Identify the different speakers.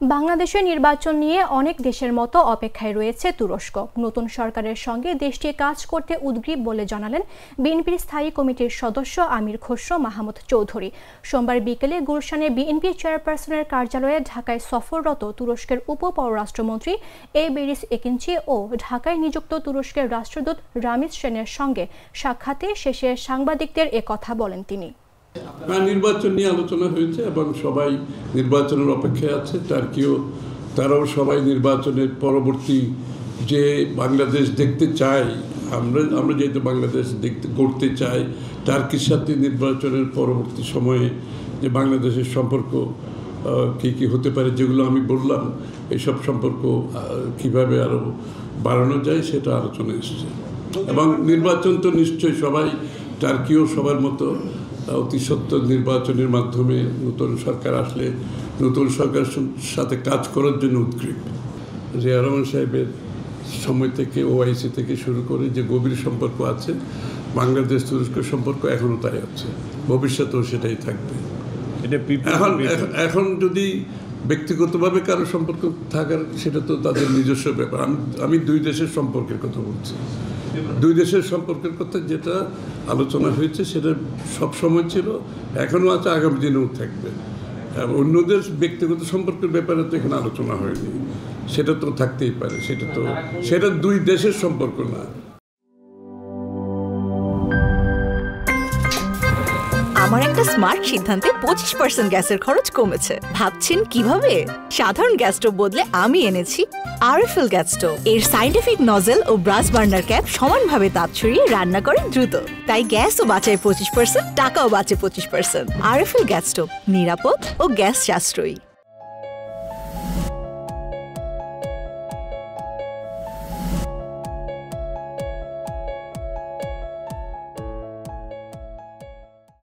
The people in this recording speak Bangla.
Speaker 1: বাংলাদেশের নির্বাচন নিয়ে অনেক দেশের মতো অপেক্ষায় রয়েছে তুরস্ক। নতুন সরকারের সঙ্গে দেশটি কাজ করতে উদ্গ্রীব বলে জানালেন বিএনপির স্থায়ী কমিটির সদস্য আমির খসরু মাহমুদ চৌধুরী। সোমবার বিকেলে গুলশানে বিএনপি চেয়ারপারসনের কার্যালয়ে ঢাকায় সফররত তুরস্কের উপ-পররাষ্ট্রমন্ত্রী বেরিস একিঞ্চি ও ঢাকায় নিযুক্ত তুরস্কের রাষ্ট্রদূত রামিজ সেনের সঙ্গে সাক্ষাতে শেষে সাংবাদিকদের একথা বলেন তিনি।
Speaker 2: নির্বাচন নিয়ে আলোচনা হয়েছে এবং সবাই নির্বাচনের অপেক্ষায় আছে। তারাও সবাই নির্বাচনের পরবর্তী যে বাংলাদেশ দেখতে চাই, আমরা যেহেতু বাংলাদেশ করতে চাই, টার্কির সাথে নির্বাচনের পরবর্তী সময়ে যে বাংলাদেশের সম্পর্ক কী হতে পারে, যেগুলো আমি বললাম, এইসব সম্পর্ক কিভাবে আরও বাড়ানো যায় সেটা আলোচনা এসেছে। এবং নির্বাচন তো নিশ্চয়ই সবাই, টার্কিও সবার মতো অতি সত্বর নির্বাচনের মাধ্যমে নতুন সরকার আসলে নতুন সরকারের সাথে কাজ করার জন্য উদ্গ্রীব। জিয়া রহমান সাহেবের সময় থেকে ওআইসি থেকে শুরু করে যে গভীর সম্পর্ক আছে, বাংলাদেশ তুরস্ক সম্পর্ক এখনও তাই আছে, ভবিষ্যতেও সেটাই থাকবে। এখন যদি ব্যক্তিগতভাবে কারো সম্পর্ক থাকার, সেটা তো তাদের নিজস্ব ব্যাপার। আমি দুই দেশের সম্পর্কের কথা বলছি। দুই দেশের সম্পর্কের কথা যেটা আলোচনা হয়েছে সেটা সবসময় ছিল, এখনও আছে, আগামী দিনেও থাকবে। অন্যদের ব্যক্তিগত সম্পর্কের ব্যাপারে তো এখানে আলোচনা হয়নি, সেটা তো থাকতেই পারে। সেটা দুই দেশের সম্পর্ক না।
Speaker 3: আমার একটা স্মার্ট সিদ্ধান্তে 25% গ্যাসের খরচ কমেছে। ভাবছেন কিভাবে? সাধারণ গ্যাস স্টোভ বদলে আমি এনেছি আরএফএল গ্যাস স্টোভ। এর সাইন্টিফিক নজল ও ব্রাস বার্নার ক্যাপ সমানভাবে তাপ ছড়িয়ে রান্না করে দ্রুত, তাই গ্যাসও বাঁচায় 25%, টাকাও বাঁচে 25%। আরএফএল গ্যাস স্টোভ নিরাপদ ও গ্যাস সাশ্রয়ী।